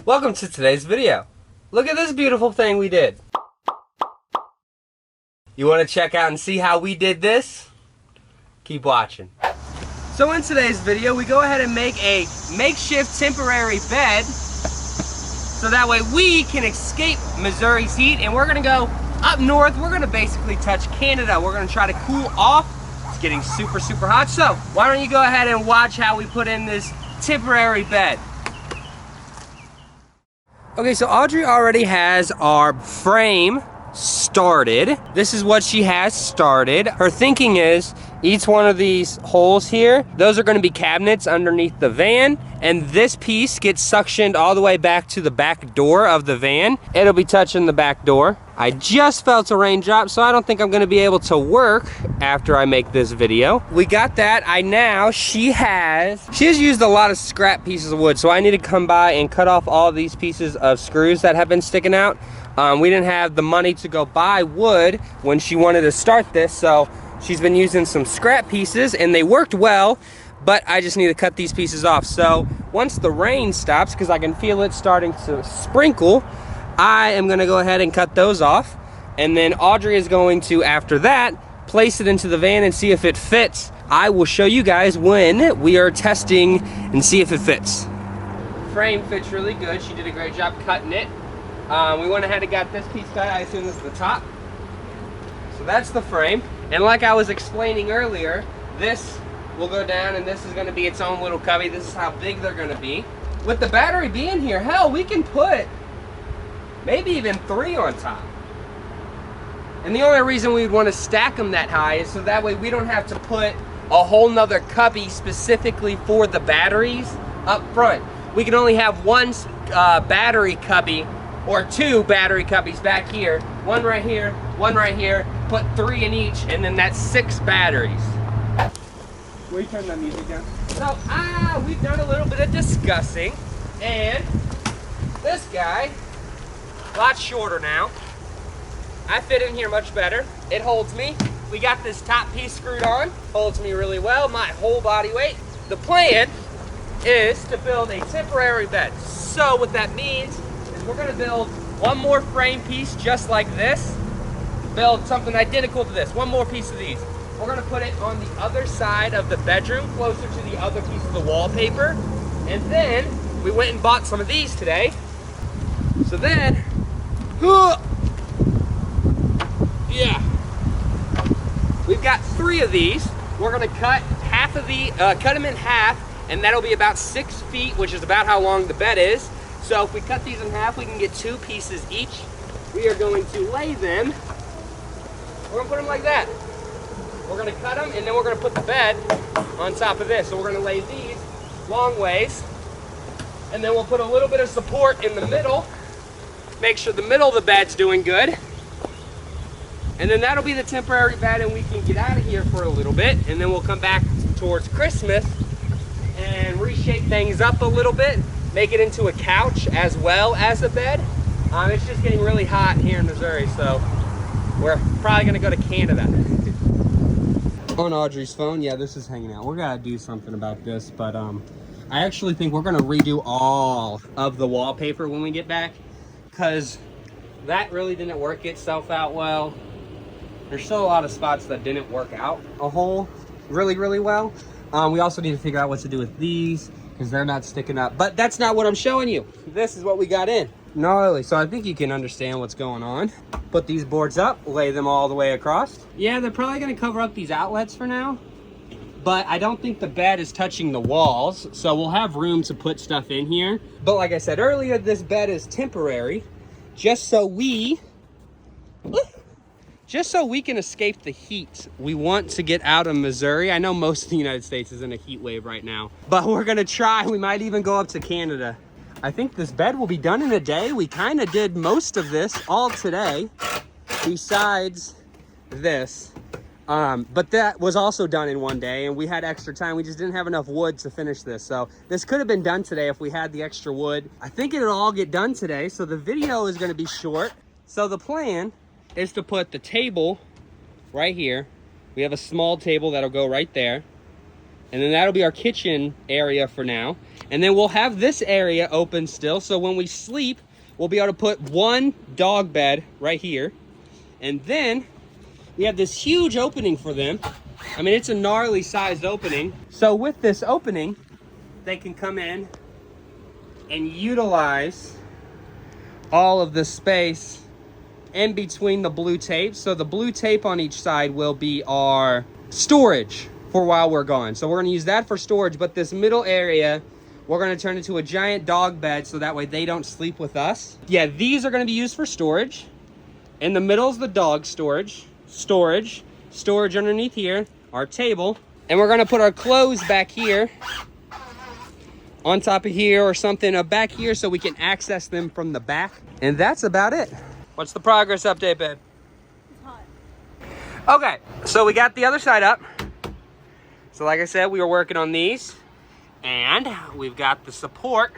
Welcome to today's video. Look at this beautiful thing we did. You want to check out and see how we did this? Keep watching. So in today's video, we go ahead and make a makeshift temporary bed so that way we can escape Missouri's heat, and we're gonna go up north. We're gonna basically touch Canada. We're gonna try to cool off. It's getting super, super hot. So why don't you go ahead and watch how we put in this temporary bed. Okay, so Audrey already has our frame started. This is what she has started. Her thinking is each one of these holes here, those are going to be cabinets underneath the van, and this piece gets suctioned all the way back to the back door of the van. It'll be touching the back door. I just felt a raindrop, so I don't think I'm going to be able to work after I make this video. We got that. She has used a lot of scrap pieces of wood, so I need to come by and cut off all these pieces of screws that have been sticking out. We didn't have the money to go buy wood when she wanted to start this, so she's been using some scrap pieces, and they worked well, but I just need to cut these pieces off. So once the rain stops, because I can feel it starting to sprinkle, I am gonna go ahead and cut those off, and then Audrey is going to, after that, place it into the van and see if it fits. I will show you guys when we are testing and see if it fits. Frame fits really good. She did a great job cutting it. We went ahead and got this piece cut. I assume this is the top. So that's the frame. And like I was explaining earlier, this will go down and this is gonna be its own little cubby. This is how big they're gonna be. With the battery being here, hell, we can put maybe even 3 on top. And the only reason we'd want to stack them that high is so that way we don't have to put a whole nother cubby specifically for the batteries up front. We can only have one battery cubby or 2 battery cubbies back here. One right here, put 3 in each, and then that's 6 batteries. Will you turn that music down? So, we've done a little bit of discussing, and this guy, a lot shorter now. I fit in here much better. It holds me. We got this top piece screwed on. Holds me really well, my whole body weight. The plan is to build a temporary bed. So what that means is we're gonna build one more frame piece just like this. Build something identical to this, one more piece of these. We're gonna put it on the other side of the bedroom, closer to the other piece of the wallpaper. And then we went and bought some of these today. So then, yeah, we've got 3 of these. We're gonna cut cut them in half, and that'll be about 6 feet, which is about how long the bed is. So if we cut these in half, we can get 2 pieces each. We are going to lay them. We're gonna put them like that. We're gonna cut them, and then we're gonna put the bed on top of this. So we're gonna lay these long ways, and then we'll put a little bit of support in the middle. Make sure the middle of the bed's doing good. And then that'll be the temporary bed, and we can get out of here for a little bit, and then we'll come back towards Christmas and reshape things up a little bit, make it into a couch as well as a bed. It's just getting really hot here in Missouri, so we're probably gonna go to Canada. On Audrey's phone, yeah, this is hanging out. We're gonna do something about this, but I actually think we're gonna redo all of the wallpaper when we get back, because that really didn't work itself out well. There's still a lot of spots that didn't work out a whole really, really well. We also need to figure out what to do with these because they're not sticking up, but that's not what I'm showing you. This is what we got in. Gnarly. So I think you can understand what's going on. Put these boards up, lay them all the way across. Yeah, they're probably gonna cover up these outlets for now, but I don't think the bed is touching the walls, so we'll have room to put stuff in here. But like I said earlier, this bed is temporary, just so we can escape the heat. We want to get out of Missouri. I know most of the United States is in a heat wave right now, but we're gonna try. We might even go up to Canada. I think this bed will be done in a day. We kind of did most of this all today, besides this. But that was also done in one day, and we had extra time. We just didn't have enough wood to finish this. So this could have been done today if we had the extra wood. I think it'll all get done today, so the video is gonna be short. So the plan is to put the table right here. We have a small table that'll go right there. And then that'll be our kitchen area for now. And then we'll have this area open still, so when we sleep, we'll be able to put one dog bed right here. And then we have this huge opening for them. I mean, it's a gnarly sized opening. So with this opening, they can come in and utilize all of the space in between the blue tape. So the blue tape on each side will be our storage for while we're gone. So we're gonna use that for storage, but this middle area, we're gonna turn into a giant dog bed so that way they don't sleep with us. Yeah, these are gonna be used for storage. In the middle is the dog storage underneath here, our table. And we're gonna put our clothes back here, on top of here or something back here so we can access them from the back. And that's about it. What's the progress update, babe? It's hot. Okay, so we got the other side up. So like I said, we were working on these. And we've got the support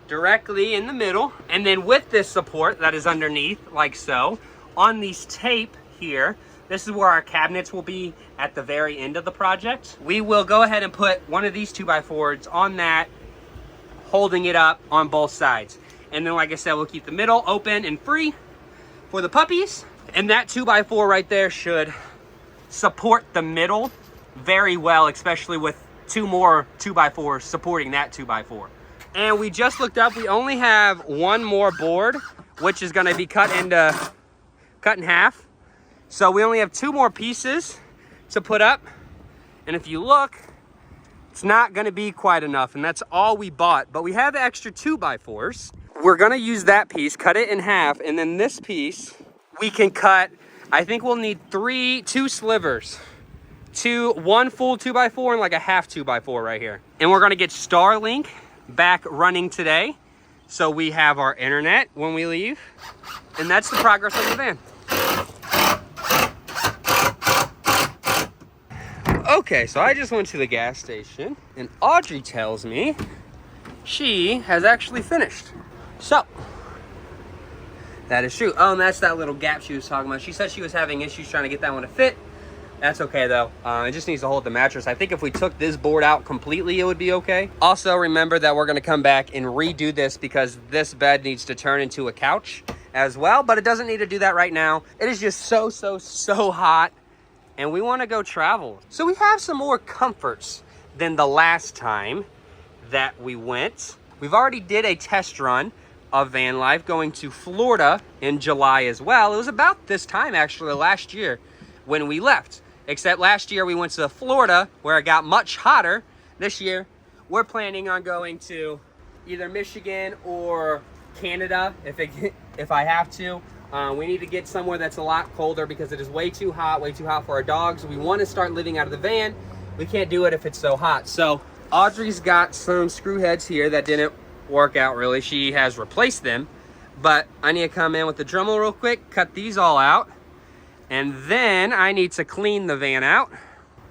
directly in the middle. And then with this support that is underneath, like so, on these tape here, this is where our cabinets will be at the very end of the project. We will go ahead and put one of these 2x4s on that, holding it up on both sides. And then, like I said, we'll keep the middle open and free for the puppies. And that 2x4 right there should support the middle very well, especially with two more 2x4s supporting that 2x4. And we just looked up, we only have one more board, which is gonna be cut in half. So we only have two more pieces to put up. And if you look, it's not gonna be quite enough, and that's all we bought. But we have extra 2x4s. We're gonna use that piece, cut it in half, and then this piece, we can cut, I think we'll need two slivers. One full 2x4 and like a half 2x4 right here. And we're gonna get Starlink back running today. So we have our internet when we leave. And that's the progress of the van. Okay, so I just went to the gas station and Audrey tells me she has actually finished. So, that is true. Oh, and that's that little gap she was talking about. She said she was having issues trying to get that one to fit. That's okay though. It just needs to hold the mattress. I think if we took this board out completely, it would be okay. Also, remember that we're gonna come back and redo this because this bed needs to turn into a couch as well, but it doesn't need to do that right now. It is just so hot and we wanna go travel. So we have some more comforts than the last time that we went. We've already did a test run of van life going to Florida in July as well. It was about this time actually last year when we left. Except last year we went to Florida where it got much hotter. This year we're planning on going to either Michigan or Canada if I have to. We need to get somewhere that's a lot colder because it is way too hot for our dogs. We want to start living out of the van. We can't do it if it's so hot. So Audrey's got some screw heads here that didn't work out really. She has replaced them, but I need to come in with the Dremel real quick, cut these all out. And then I need to clean the van out.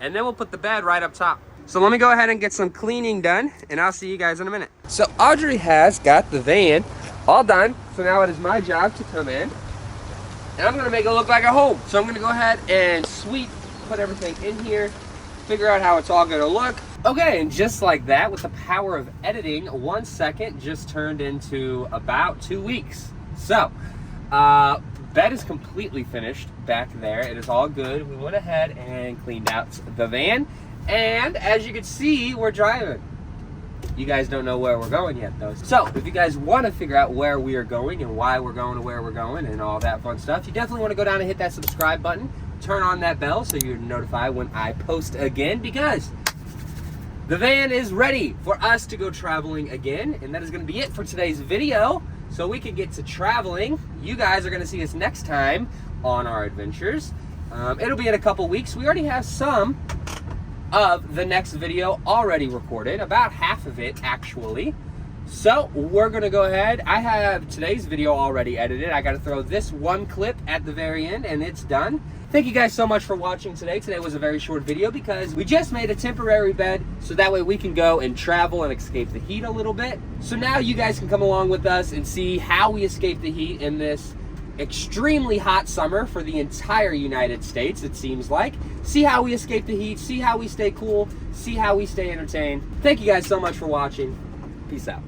And then we'll put the bed right up top. So let me go ahead and get some cleaning done and I'll see you guys in a minute. So Audrey has got the van all done. So now it is my job to come in and I'm gonna make it look like a home. So I'm gonna go ahead and put everything in here, figure out how it's all gonna look. Okay, and just like that, with the power of editing, 1 second just turned into about 2 weeks. So, bed is completely finished back there. It is all good. We went ahead and cleaned out the van. And as you can see, we're driving. You guys don't know where we're going yet though. So if you guys want to figure out where we are going and why we're going to where we're going and all that fun stuff, you definitely want to go down and hit that subscribe button. Turn on that bell so you're notified when I post again, because the van is ready for us to go traveling again. And that is going to be it for today's video. So we can get to traveling. You guys are going to see us next time on our adventures. It'll be in a couple weeks. We already have some of the next video already recorded, about half of it actually. So we're going to go ahead. I have today's video already edited. I got to throw this one clip at the very end and it's done. Thank you guys so much for watching today. Today was a very short video because we just made a temporary bed so that way we can go and travel and escape the heat a little bit. So now you guys can come along with us and see how we escape the heat in this extremely hot summer for the entire United States, it seems like. See how we escape the heat, see how we stay cool, see how we stay entertained. Thank you guys so much for watching. Peace out.